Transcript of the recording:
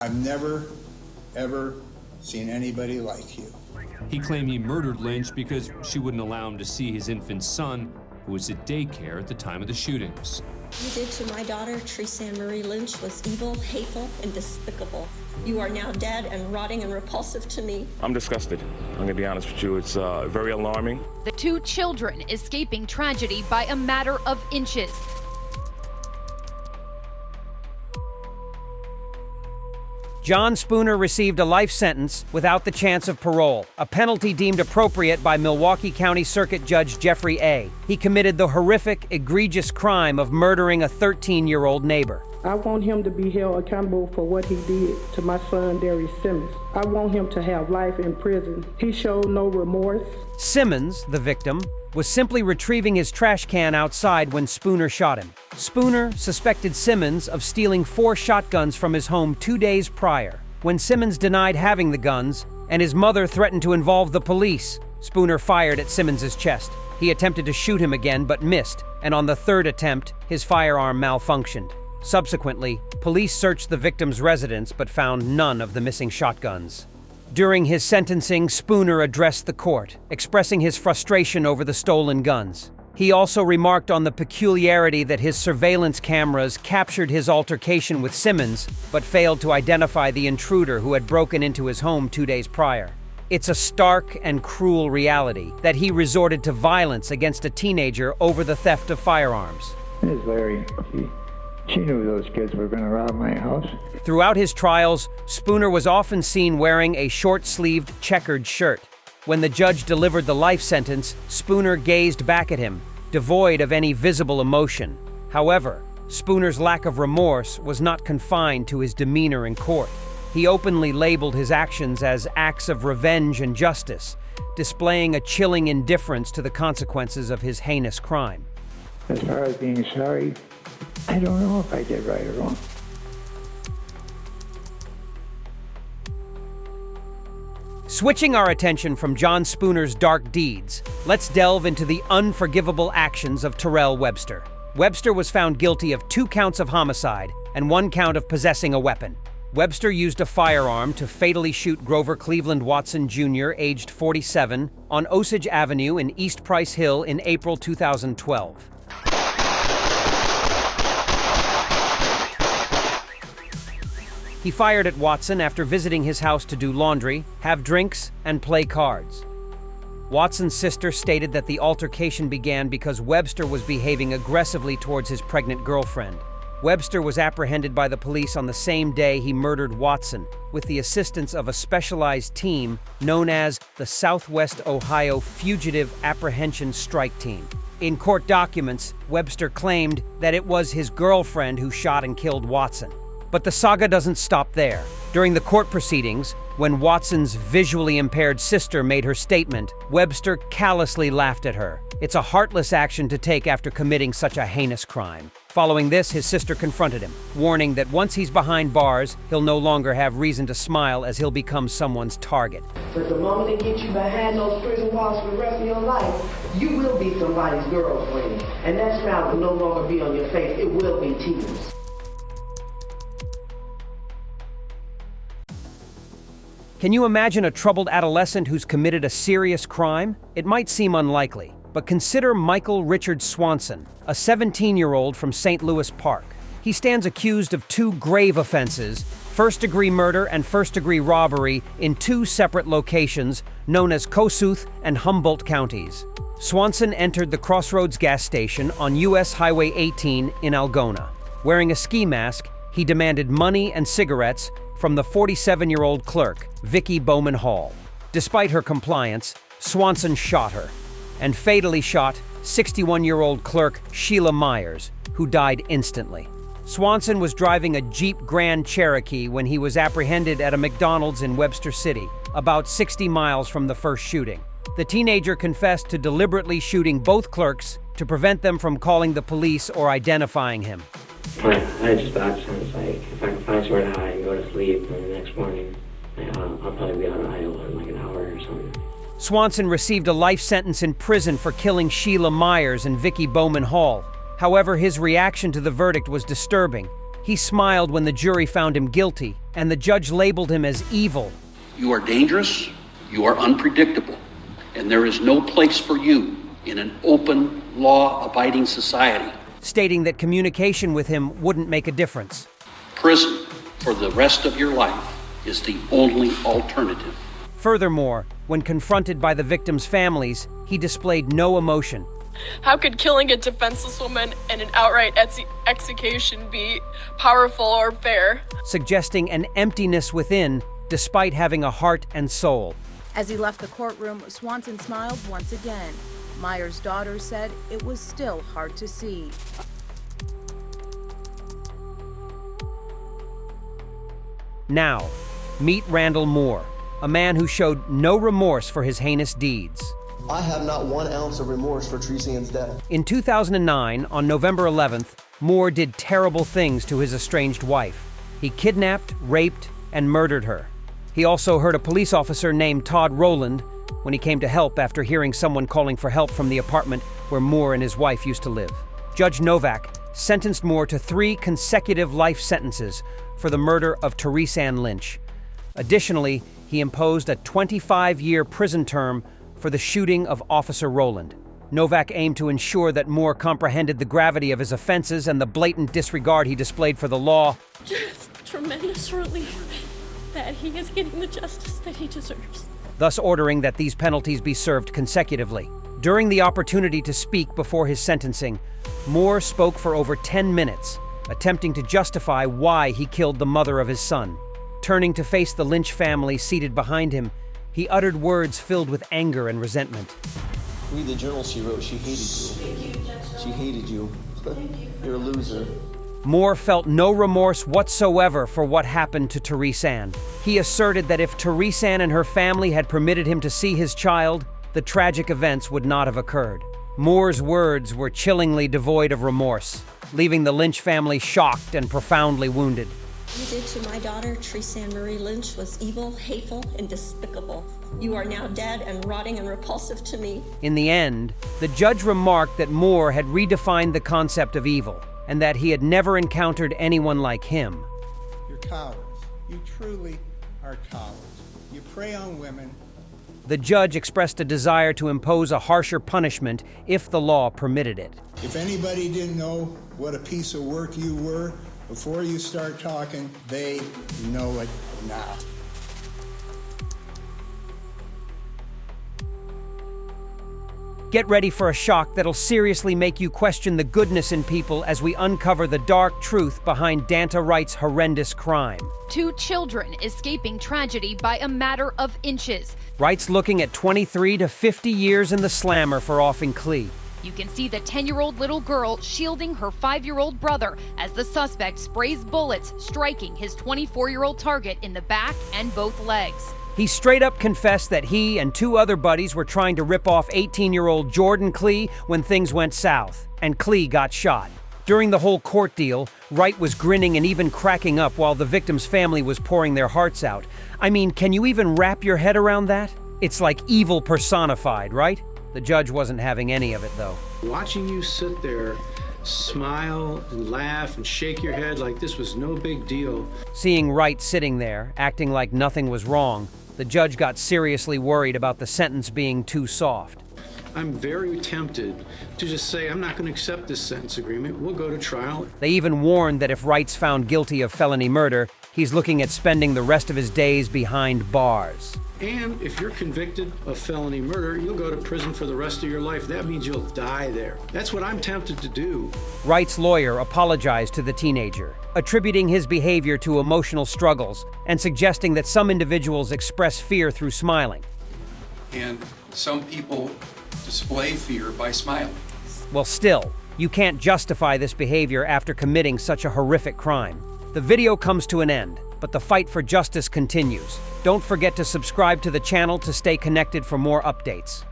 I've never, ever seen anybody like you. He claimed he murdered Lynch because she wouldn't allow him to see his infant son, who was at daycare at the time of the shootings. What you did to my daughter, Teresa Ann Marie Lynch, was evil, hateful, and despicable. You are now dead and rotting and repulsive to me. I'm disgusted. I'm going to be honest with you. It's very alarming. The two children escaping tragedy by a matter of inches. John Spooner received a life sentence without the chance of parole, a penalty deemed appropriate by Milwaukee County Circuit Judge Jeffrey A. He committed the horrific, egregious crime of murdering a 13-year-old neighbor. I want him to be held accountable for what he did to my son, Darius Simmons. I want him to have life in prison. He showed no remorse. Simmons, the victim, was simply retrieving his trash can outside when Spooner shot him. Spooner suspected Simmons of stealing 4 shotguns from his home 2 days prior. When Simmons denied having the guns, and his mother threatened to involve the police, Spooner fired at Simmons' chest. He attempted to shoot him again, but missed, and on the 3rd attempt, his firearm malfunctioned. Subsequently, police searched the victim's residence but found none of the missing shotguns. During his sentencing, Spooner addressed the court, expressing his frustration over the stolen guns. He also remarked on the peculiarity that his surveillance cameras captured his altercation with Simmons, but failed to identify the intruder who had broken into his home 2 days prior. It's a stark and cruel reality that he resorted to violence against a teenager over the theft of firearms. Ms. Larry, she knew those kids were going to rob my house. Throughout his trials, Spooner was often seen wearing a short-sleeved checkered shirt. When the judge delivered the life sentence, Spooner gazed back at him, devoid of any visible emotion. However, Spooner's lack of remorse was not confined to his demeanor in court. He openly labeled his actions as acts of revenge and justice, displaying a chilling indifference to the consequences of his heinous crime. As far as being sorry, I don't know if I did right or wrong. Switching our attention from John Spooner's dark deeds, let's delve into the unforgivable actions of Terrell Webster. Webster was found guilty of 2 counts of homicide and 1 count of possessing a weapon. Webster used a firearm to fatally shoot Grover Cleveland Watson Jr., aged 47, on Osage Avenue in East Price Hill in April 2012. He fired at Watson after visiting his house to do laundry, have drinks, and play cards. Watson's sister stated that the altercation began because Webster was behaving aggressively towards his pregnant girlfriend. Webster was apprehended by the police on the same day he murdered Watson, with the assistance of a specialized team known as the Southwest Ohio Fugitive Apprehension Strike Team. In court documents, Webster claimed that it was his girlfriend who shot and killed Watson. But the saga doesn't stop there. During the court proceedings, when Watson's visually impaired sister made her statement, Webster callously laughed at her. It's a heartless action to take after committing such a heinous crime. Following this, his sister confronted him, warning that once he's behind bars, he'll no longer have reason to smile as he'll become someone's target. But the moment they get you behind those prison walls for the rest of your life, you will be somebody's girlfriend. And that smile will no longer be on your face, it will be tears. Can you imagine a troubled adolescent who's committed a serious crime? It might seem unlikely, but consider Michael Richard Swanson, a 17-year-old from St. Louis Park. He stands accused of 2 grave offenses, first-degree murder and first-degree robbery in 2 separate locations known as Kossuth and Humboldt counties. Swanson entered the Crossroads gas station on U.S. Highway 18 in Algona. Wearing a ski mask, he demanded money and cigarettes from the 47-year-old clerk, Vicki Bowman Hall. Despite her compliance, Swanson shot her, and fatally shot 61-year-old clerk Sheila Myers, who died instantly. Swanson was driving a Jeep Grand Cherokee when he was apprehended at a McDonald's in Webster City, about 60 miles from the first shooting. The teenager confessed to deliberately shooting both clerks to prevent them from calling the police or identifying him. I just thought sounds like if I can find somewhere to hide and go to sleep, and the next morning I'll probably be out of Iowa in like an hour or something. Swanson received a life sentence in prison for killing Sheila Myers and Vicki Bowman Hall. However, his reaction to the verdict was disturbing, He smiled when the jury found him guilty, and the judge labeled him as evil. You are dangerous, you are unpredictable, and there is no place for you in an open, law-abiding society. Stating that communication with him wouldn't make a difference. Prison for the rest of your life is the only alternative. Furthermore, when confronted by the victims' families, he displayed no emotion. How could killing a defenseless woman and an outright execution be powerful or fair? Suggesting an emptiness within, despite having a heart and soul. As he left the courtroom, Swanson smiled once again. Meyer's daughter said it was still hard to see. Now, meet Randall Moore, a man who showed no remorse for his heinous deeds. I have not 1 ounce of remorse for Tresian's death. In 2009, on November 11th, Moore did terrible things to his estranged wife. He kidnapped, raped, and murdered her. He also hurt a police officer named Todd Rowland when he came to help after hearing someone calling for help from the apartment where Moore and his wife used to live. Judge Novak sentenced Moore to 3 consecutive life sentences for the murder of Tresanne Lynch. Additionally, he imposed a 25-year prison term for the shooting of Officer Rowland. Novak aimed to ensure that Moore comprehended the gravity of his offenses and the blatant disregard he displayed for the law. Just tremendous relief that he is getting the justice that he deserves. Thus ordering that these penalties be served consecutively. During the opportunity to speak before his sentencing, Moore spoke for over 10 minutes, attempting to justify why he killed the mother of his son. Turning to face the Lynch family seated behind him, he uttered words filled with anger and resentment. Read the journal she wrote. She hated you. She hated you. You're a loser. Moore felt no remorse whatsoever for what happened to Tresanne. He asserted that if Tresanne and her family had permitted him to see his child, the tragic events would not have occurred. Moore's words were chillingly devoid of remorse, leaving the Lynch family shocked and profoundly wounded. What you did to my daughter, Tresanne Marie Lynch, was evil, hateful, and despicable. You are now dead and rotting and repulsive to me. In the end, the judge remarked that Moore had redefined the concept of evil, and that he had never encountered anyone like him. You're cowards. You truly are cowards. You prey on women. The judge expressed a desire to impose a harsher punishment if the law permitted it. If anybody didn't know what a piece of work you were before you start talking, they know it now. Get ready for a shock that'll seriously make you question the goodness in people as we uncover the dark truth behind Danta Wright's horrendous crime. 2 children escaping tragedy by a matter of inches. Wright's looking at 23 to 50 years in the slammer for offing Clee. You can see the 10-year-old little girl shielding her 5-year-old brother as the suspect sprays bullets, striking his 24-year-old target in the back and both legs. He straight up confessed that he and 2 other buddies were trying to rip off 18-year-old Jordan Clee when things went south, and Clee got shot. During the whole court deal, Wright was grinning and even cracking up while the victim's family was pouring their hearts out. I mean, can you even wrap your head around that? It's like evil personified, right? The judge wasn't having any of it, though. Watching you sit there, smile and laugh and shake your head like this was no big deal. Seeing Wright sitting there, acting like nothing was wrong, the judge got seriously worried about the sentence being too soft. I'm very tempted to just say, I'm not going to accept this sentence agreement. We'll go to trial. They even warned that if Wright's found guilty of felony murder, he's looking at spending the rest of his days behind bars. And if you're convicted of felony murder, you'll go to prison for the rest of your life. That means you'll die there. That's what I'm tempted to do. Wright's lawyer apologized to the teenager, attributing his behavior to emotional struggles and suggesting that some individuals express fear through smiling. And some people display fear by smiling. Well, still, you can't justify this behavior after committing such a horrific crime. The video comes to an end, but the fight for justice continues. Don't forget to subscribe to the channel to stay connected for more updates.